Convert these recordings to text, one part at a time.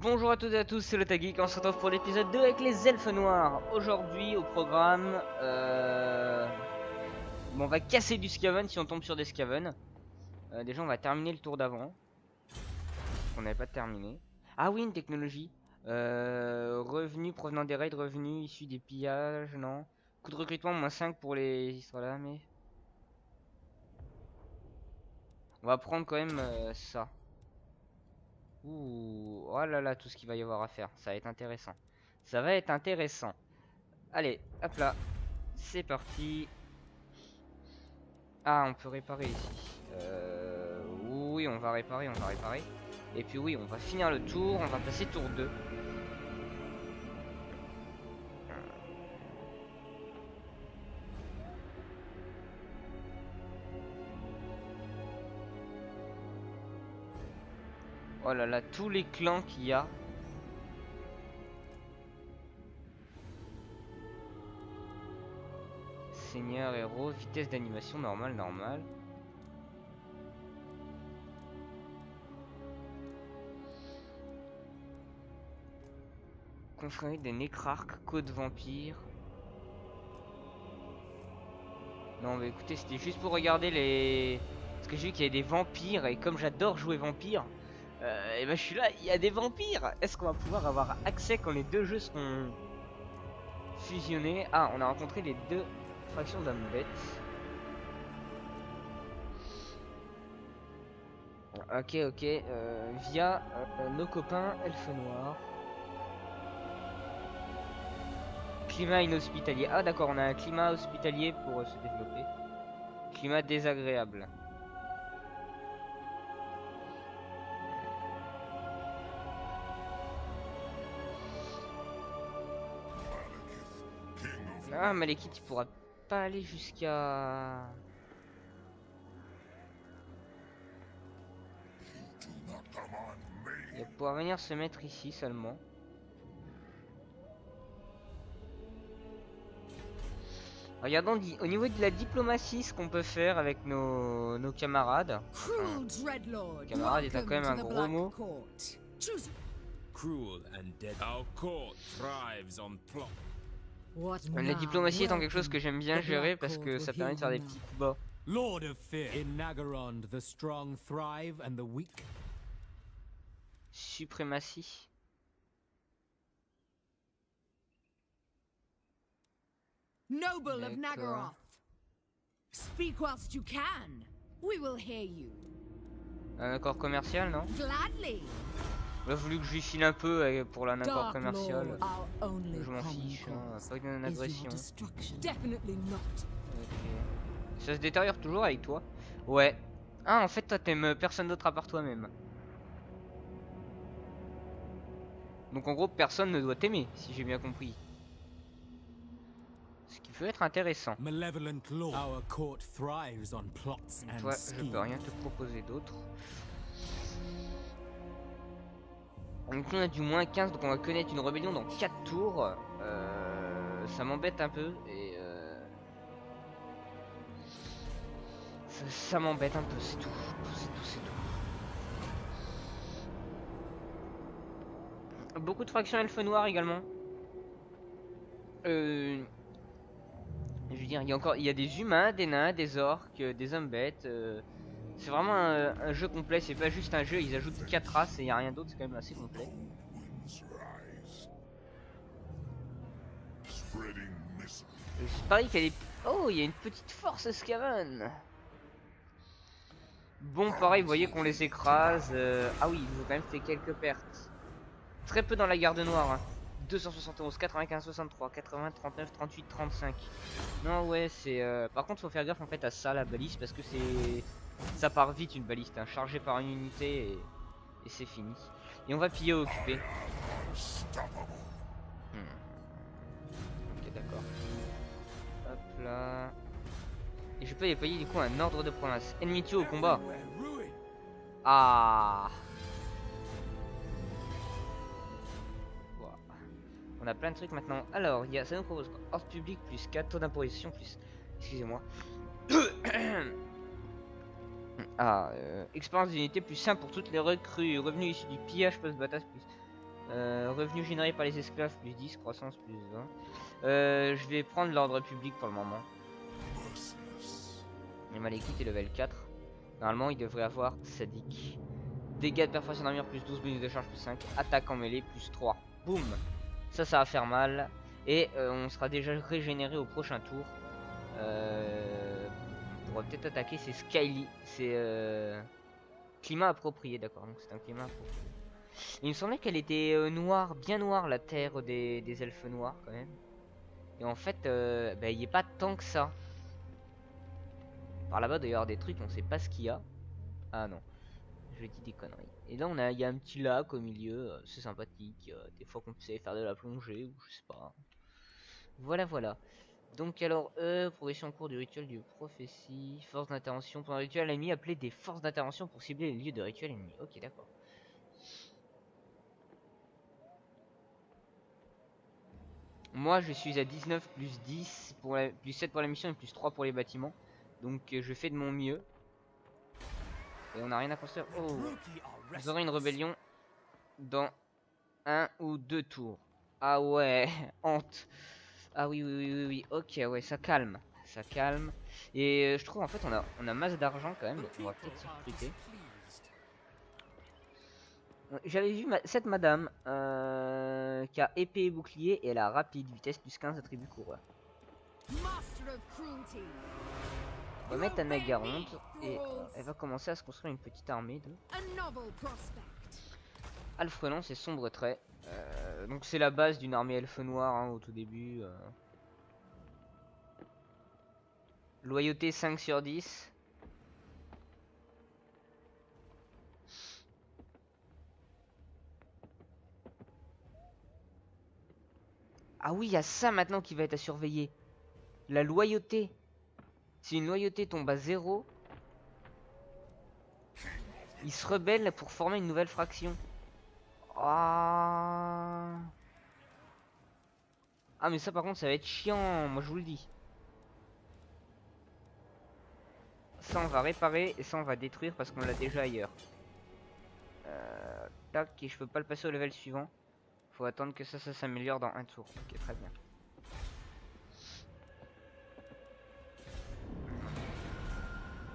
Bonjour à toutes et à tous, c'est le Taggeek, on se retrouve pour l'épisode 2 avec les elfes noirs. Aujourd'hui au programme, on va casser du Skaven si on tombe sur des Skaven. Déjà on va terminer le tour d'avant, on n'avait pas terminé. Ah oui, une technologie. Revenus provenant des raids, revenus issus des pillages, non. Coût de recrutement -5 pour les histoires là, mais... On va prendre quand même ça. Ouh, oh là là, tout ce qu'il va y avoir à faire, ça va être intéressant. Ça va être intéressant. Allez, hop là, c'est parti. Ah, on peut réparer ici. Oui, on va réparer, on va réparer. Et puis oui, on va finir le tour, on va passer tour 2. Oh là là, tous les clans qu'il y a. Seigneur, héros, vitesse d'animation, normal, normal. Confrérie des nécrarques, code vampire. Non mais écoutez, c'était juste pour regarder les... Parce que j'ai vu qu'il y avait des vampires et comme j'adore jouer vampire, et ben je suis là, il y a des vampires. Est-ce qu'on va pouvoir avoir accès quand les deux jeux seront fusionnés? Ah, on a rencontré les deux fractions d'hommes bêtes. Ok, ok, via nos copains elfes noirs. Climat inhospitalier. Ah d'accord, on a un climat hospitalier pour se développer. Climat désagréable. Ah, Malekith, il pourra pas aller jusqu'à... Il va pouvoir venir se mettre ici seulement. Regardons au niveau de la diplomatie ce qu'on peut faire avec nos camarades. Camarade est quand même un gros mot. La diplomatie étant quelque chose que j'aime bien gérer parce que ça permet de faire des petits coups bas. Lord of Fear. In Nagarond, the strong thrive and the weak. Suprématie. Noble of Nagaroth, speak whilst you can. We will hear you. Un accord commercial, non? Gladly. Il a voulu que je lui file un peu pour un accord commercial. Je m'en fiche, hein, pas une agression. Ok. Ça se détériore toujours avec toi? Ouais. Ah, en fait, toi, t'aimes personne d'autre à part toi-même. Donc, en gros, personne ne doit t'aimer, si j'ai bien compris. Ce qui peut être intéressant. Toi, je peux rien te proposer d'autre. Donc, on a du -15, donc on va connaître une rébellion dans 4 tours. Ça m'embête un peu et ça m'embête un peu, c'est tout. C'est tout. Beaucoup de fractions elfes noirs également. Je veux dire, il y a des humains, des nains, des orques, des hommes bêtes. C'est vraiment un jeu complet, c'est pas juste un jeu, ils ajoutent 4 races et il n'y a rien d'autre, c'est quand même assez complet. C'est pareil qu'il y a des... Oh, il y a une petite force Skaven. Bon, pareil, vous voyez qu'on les écrase. Ah oui, ils ont quand même fait quelques pertes. Très peu dans la garde noire. Hein. 271, 95, 63, 80, 39, 38, 35. Non, ouais, c'est... Par contre, faut faire gaffe en fait à ça, la balise, parce que c'est... Ça part vite une baliste, hein, chargée par une unité et c'est fini. Et on va piller ou occuper. Ok, d'accord. Hop là. Et je peux déployer du coup un ordre de province. Ennemi tué au combat. Ah. Wow. On a plein de trucs maintenant. Alors, il y a, ça nous propose quoi? Ordre public plus 4, taux d'imposition plus... Excusez-moi. Ah, expérience d'unité plus 1 pour toutes les recrues. Revenus issus du pillage post-bataille plus... Revenus générés par les esclaves plus 10, croissance plus 20. Je vais prendre l'ordre public pour le moment. Et Malekith est level 4. Normalement il devrait avoir Sadique. Dégâts de perforation d'armure plus 12, bonus de charge plus 5. Attaque en mêlée plus 3. Boum. Ça va faire mal. Et on sera déjà régénéré au prochain tour. On pourra peut-être attaquer, c'est Skyly. C'est climat approprié, d'accord. Donc c'est un climat approprié. Il me semblait qu'elle était noire, bien noire, la terre des elfes noirs quand même. Et en fait, bah, il n'y a pas tant que ça. Par là-bas, il doit y avoir des trucs, on sait pas ce qu'il y a. Ah non, je dis des conneries. Et là, il y a un petit lac au milieu, c'est sympathique. Des fois qu'on sait faire de la plongée ou je sais pas. Voilà, voilà. Donc alors, progression en cours du rituel du prophétie, force d'intervention. Pendant le rituel ennemi, appelez des forces d'intervention pour cibler les lieux de rituel ennemi. Ok, d'accord. Moi je suis à 19 plus 10 pour plus 7 pour la mission et plus 3 pour les bâtiments. Donc je fais de mon mieux. Et on n'a rien à construire. Oh, vous aurez une rébellion dans 1 ou 2 tours. Ah ouais, honte. Ah oui, oui, oui, oui, oui. Ok, ouais, ça calme. Ça calme. Et je trouve en fait on a masse d'argent quand même. On va peut-être s'y recruter. J'avais vu cette madame qui a épée et bouclier et elle a rapide, vitesse plus 15, attribut coureur. On va mettre Anna Garonde et elle va commencer à se construire une petite armée de Alfredon, c'est sombre trait. Donc c'est la base d'une armée elfe noire hein, au tout début. Loyauté 5 sur 10. Ah oui, il y a ça maintenant qui va être à surveiller. La loyauté. Si une loyauté tombe à 0, il se rebelle pour former une nouvelle fraction. Ah, mais ça par contre ça va être chiant, moi je vous le dis. Ça on va réparer et ça on va détruire parce qu'on l'a déjà ailleurs. Tac, et je peux pas le passer au level suivant. Faut attendre que ça s'améliore dans un tour. Ok, très bien.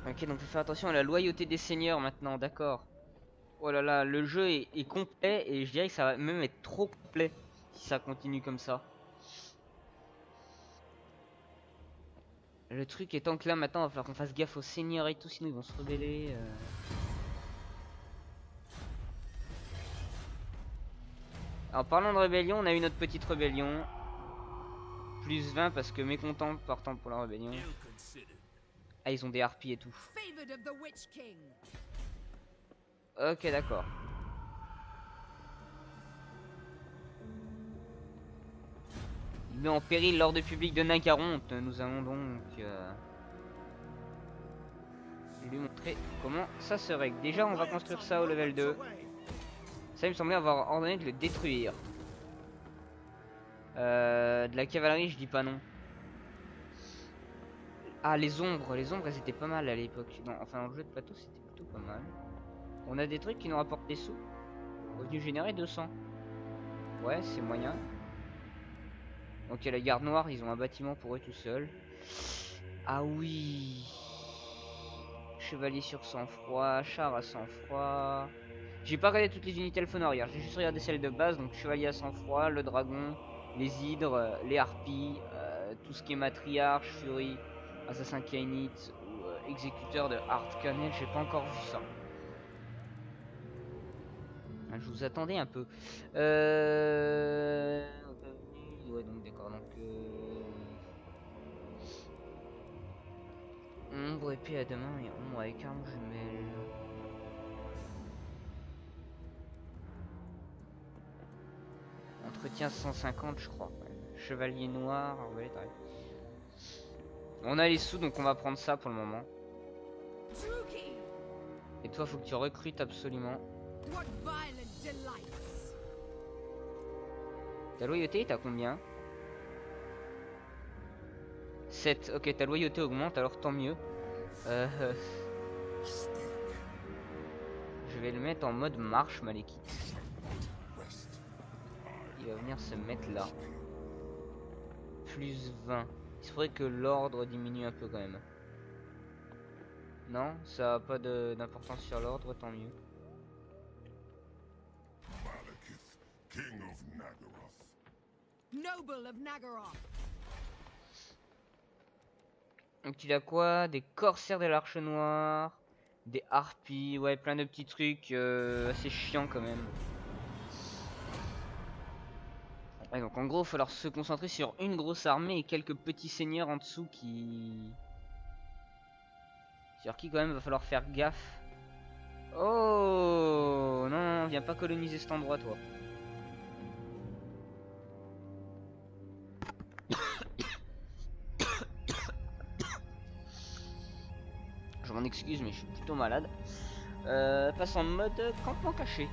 Ok, donc faut faire attention à la loyauté des seigneurs maintenant, d'accord. Oh là là, le jeu est complet et je dirais que ça va même être trop complet si ça continue comme ça. Le truc étant que là maintenant il va falloir qu'on fasse gaffe aux seigneurs et tout, sinon ils vont se rebeller. Alors parlant de rébellion, on a eu notre petite rébellion. Plus 20 parce que mécontent partant pour la rébellion. Ah, ils ont des harpies et tout. Ok, d'accord. Il met en péril l'ordre public de Nagaronte. Nous allons donc lui montrer comment ça se règle. Déjà, on va construire ça au level 2. Ça, il me semblait avoir ordonné de le détruire. De la cavalerie, je dis pas non. Ah, les ombres elles étaient pas mal à l'époque. Enfin, dans le jeu de plateau, c'était plutôt pas mal. On a des trucs qui nous rapportent des sous. Revenu généré 200. Ouais, c'est moyen. Ok, la garde noire, ils ont un bâtiment pour eux tout seuls. Ah oui. Chevalier sur sang-froid, char à sang-froid. J'ai pas regardé toutes les unités elfes noires hier, j'ai juste regardé celles de base, donc chevalier à sang-froid, le dragon, les hydres, les harpies, tout ce qui est matriarche, furie, assassin kainite ou exécuteur de Hardcanel, j'ai pas encore vu ça. Ah, je vous attendais un peu. Ouais, donc d'accord, donc ombre, épée à deux mains et ombre avec arme jumelle. Entretien 150 je crois. Ouais. Chevalier noir, ouais, on a les sous donc on va prendre ça pour le moment. Et toi faut que tu recrutes absolument. Ta loyauté t'as combien? 7. Ok, ta loyauté augmente alors tant mieux. Je vais le mettre en mode marche Malekith. qui va venir se mettre là. Plus 20. Il faudrait que l'ordre diminue un peu quand même. Non, ça a pas d'importance sur l'ordre, tant mieux. Malekith, King of Nagaroth. Noble of Nagaroth. Donc il a quoi? Des corsaires de l'Arche Noire, des harpies, ouais, plein de petits trucs assez chiants quand même. Ouais, donc en gros, il va falloir se concentrer sur une grosse armée et quelques petits seigneurs en dessous qui... Sur qui quand même va falloir faire gaffe. Oh non, non, viens pas coloniser cet endroit toi. Je m'en excuse mais je suis plutôt malade. Passe en mode campement caché.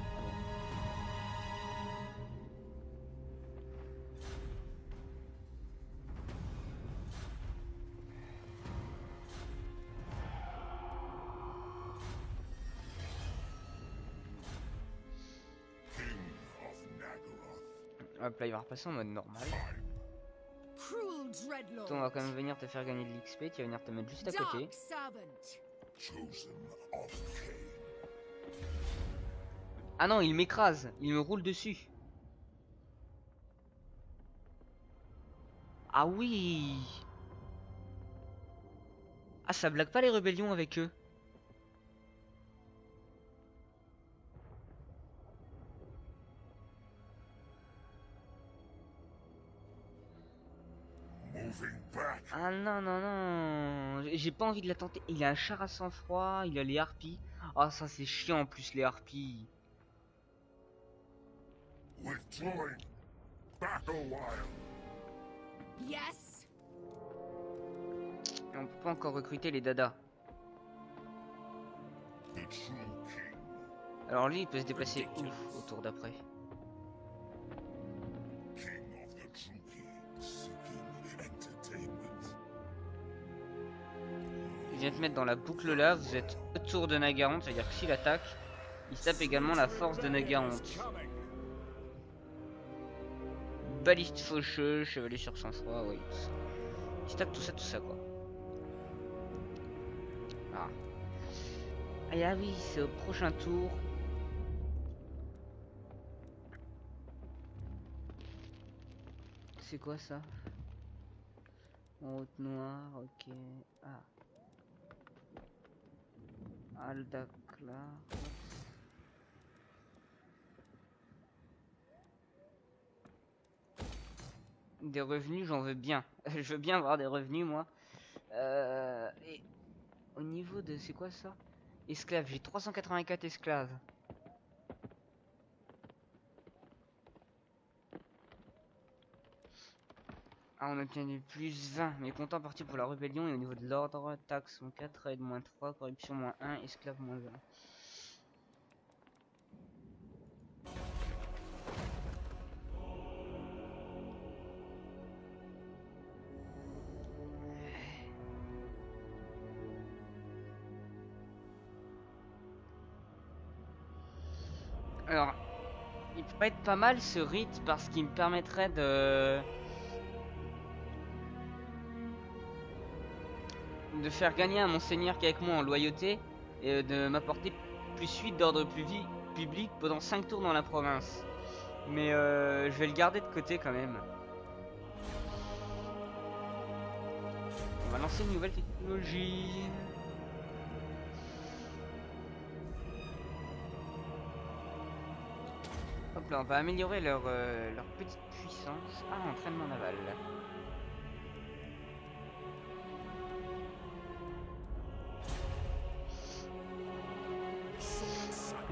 King of Nagaroth. Hop là, il va repasser en mode normal. Cruel Dreadlord. Toi, on va quand même venir te faire gagner de l'XP, tu vas venir te mettre juste à côté. Dark Servant. Chosen of Cain. Ah non, il m'écrase, il me roule dessus. Ah oui. Ah, ça blague pas les rébellions avec eux. Moving back. Ah non, non, non. J'ai pas envie de la tenter. Il a un char à sang-froid, il a les harpies. Ah, ça c'est chiant en plus, les harpies. Withdrawing. Back a while. Yes. Et on peut pas encore recruter les dadas. The true king. Alors lui, il peut se déplacer ouf au tour d'après. King of the Druki. Seeking entertainment. Il vient te mettre dans la boucle là, vous êtes autour de Nagaronte, c'est-à-dire que s'il attaque, il tape également la force de Nagaronte. Baliste faucheux, chevalier sur sang-froid, oui. Il tape tout ça quoi. Ah. Et ah oui, c'est au prochain tour. C'est quoi ça? En haute noire, ok. Ah. Aldaclar. Des revenus, j'en veux bien. Je veux bien avoir des revenus, moi. Et au niveau de... C'est quoi ça? Esclaves, j'ai 384 esclaves. Ah, on obtient du plus 20. Mais comptant parti pour la rébellion. Et au niveau de l'ordre, taxe moins 4, aide moins 3, corruption moins 1, esclave moins 1. Alors, il pourrait être pas mal ce rite parce qu'il me permettrait de faire gagner à mon seigneur qui est avec moi en loyauté et de m'apporter plus 8 d'ordre public pendant 5 tours dans la province. Mais je vais le garder de côté quand même. On va lancer une nouvelle technologie. Hop là, on va améliorer leur petite puissance. Ah, entraînement naval.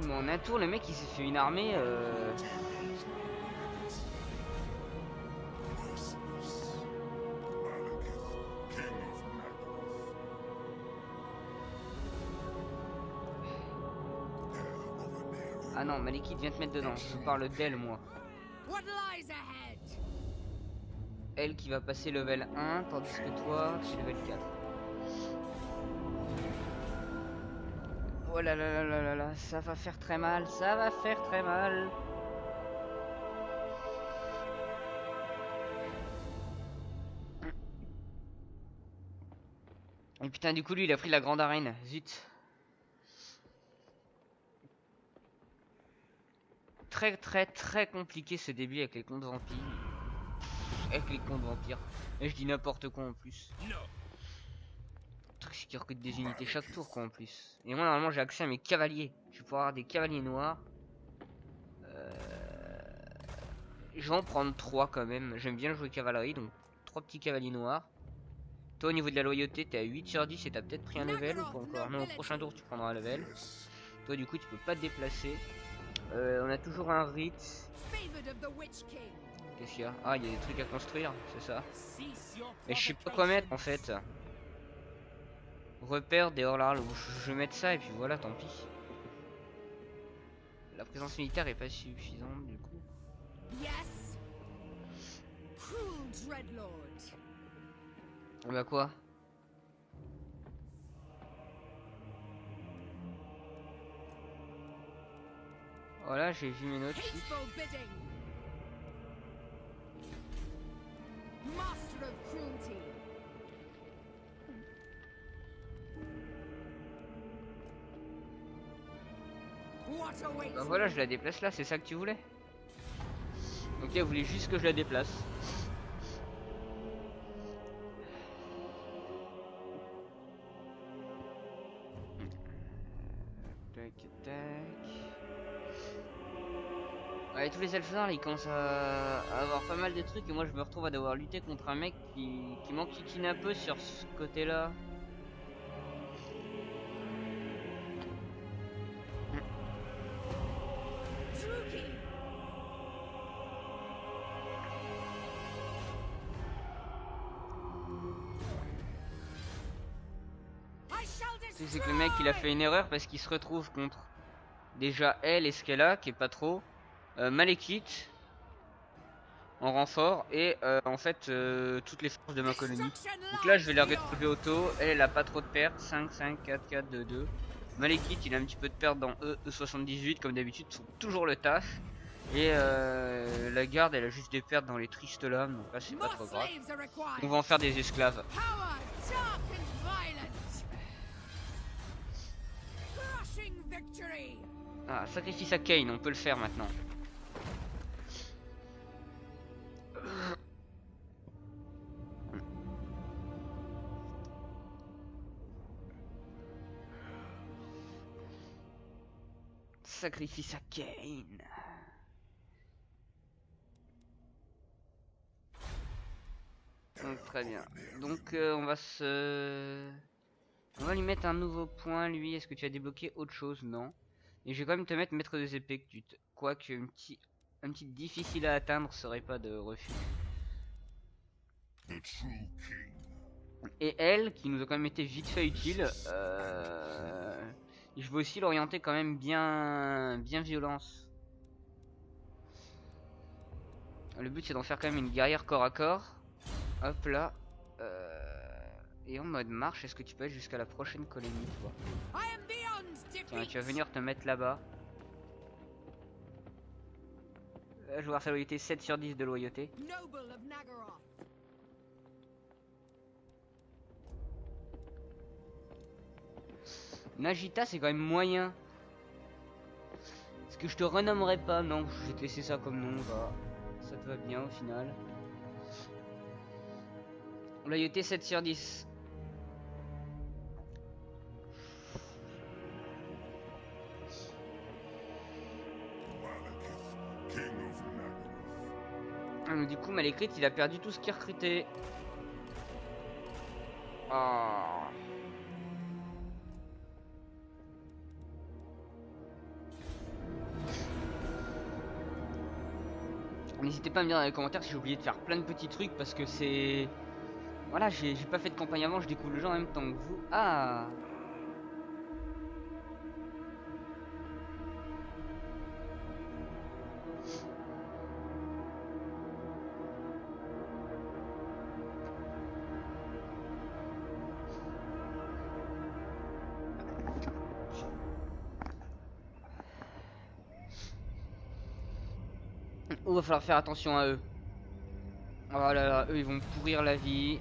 Mais en un tour, le mec il s'est fait une armée. Merciless. Malekith, King of Nagaroth. Heir of an era. Ah non, Malekith vient te mettre dedans. Je vous parle d'elle, moi. What lies ahead? Elle qui va passer level 1, tandis que toi, tu es level 4. Oh là là là là là là, ça va faire très mal, ça va faire très mal. Putain, du coup, lui, il a pris la grande arène. Zut. Très, très, très compliqué ce début avec les comptes vampires. Avec les comptes vampires. Et je dis n'importe quoi en plus. Le truc, c'est qu'il recrute des unités chaque tour, quoi, en plus. Et moi, normalement, j'ai accès à mes cavaliers. Je vais pouvoir avoir des cavaliers noirs. Je vais en prendre 3 quand même. J'aime bien jouer cavalerie, donc 3 petits cavaliers noirs. Toi, au niveau de la loyauté, t'es à 8 sur 10 et t'as peut-être pris un level ou pas encore? Non, au prochain tour, tu prendras un level. Yes. Toi, du coup, tu peux pas te déplacer. On a toujours un rite. Favored of the Witch King. Qu'est-ce qu'il y a? Ah, il y a des trucs à construire, c'est ça. Et je sais pas quoi mettre en fait. Repère des hors-la. Je vais mettre ça et puis voilà, tant pis. La présence militaire est pas suffisante du coup. Yes. Cruel Dreadlord. Bah quoi? Voilà, j'ai vu mes notes. Hateful bidding. Master of cruelty. What awaits Bah voilà, me? je la déplace là, c'est ça que tu voulais? Ok, vous voulez juste que je la déplace. Tac, tac. Ouais, tous les elfes ils commencent à avoir pas mal de trucs et moi je me retrouve à devoir lutter contre un mec qui m'enquiquine un peu sur ce côté là. Druki. I shall C'est que le mec il a fait une erreur parce qu'il se retrouve contre déjà elle et ce qu'elle a qui est pas trop. Malekith en renfort et en fait toutes les forces de ma colonie. Donc là je vais la retrouver auto, elle a pas trop de pertes, 5, 5, 4, 4, 2, 2. Malekith il a un petit peu de pertes dans E78 comme d'habitude, font toujours le taf. Et la garde elle a juste des pertes dans les tristes lames, donc là c'est pas trop grave. On va en faire des esclaves. Power, dark and violent. Crushing victory. Ah, sacrifice à Kane, on peut le faire maintenant. Sacrifice à Kane. Donc très bien. Donc on va lui mettre un nouveau point lui. Est-ce que tu as débloqué autre chose? Non. Et je vais quand même te mettre maître des épées que tu te... Quoique un petit difficile à atteindre serait pas de refus. The true king. Et elle, qui nous a quand même été vite fait utile, je veux aussi l'orienter quand même bien violence. Le but c'est d'en faire quand même une guerrière corps à corps. Hop là. Et en mode marche, est-ce que tu peux être jusqu'à la prochaine colonie toi? I am beyond Tiens, defeat. tu vas venir te mettre là-bas. Je vais voir sa loyauté, 7 sur 10 de loyauté. Noble of Nagaroth. Nagita c'est quand même moyen. Est-ce que je te renommerai pas? Non, je vais te laisser ça comme nom, va. Ça te va bien au final. Loyauté 7 sur 10. Malekith, king of Nagaroth. Ah, donc du coup Malekith il a perdu tout ce qu'il recrutait. Ah. N'hésitez pas à me dire dans les commentaires si j'ai oublié de faire plein de petits trucs parce que c'est... Voilà, j'ai pas fait de campagne avant, je découvre le jeu en même temps que vous. Ah. Oh, va falloir faire attention à eux. Oh là là, eux ils vont me pourrir la vie.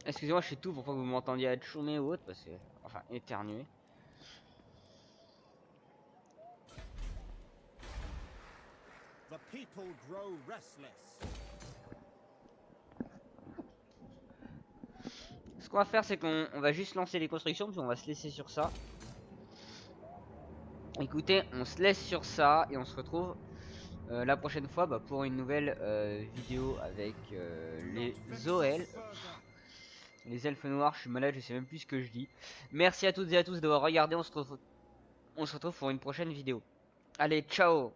Excusez-moi, je fais tout pour pas que vous m'entendiez être chômé ou autre, parce que... Enfin, éternuer. The people grow restless. Ce qu'on va faire, c'est qu'on va juste lancer les constructions, puis on va se laisser sur ça. Écoutez, on se laisse sur ça, et on se retrouve la prochaine fois pour une nouvelle vidéo avec les OL. Les elfes noirs, je suis malade, je sais même plus ce que je dis. Merci à toutes et à tous d'avoir regardé, on se retrouve pour une prochaine vidéo. Allez, ciao!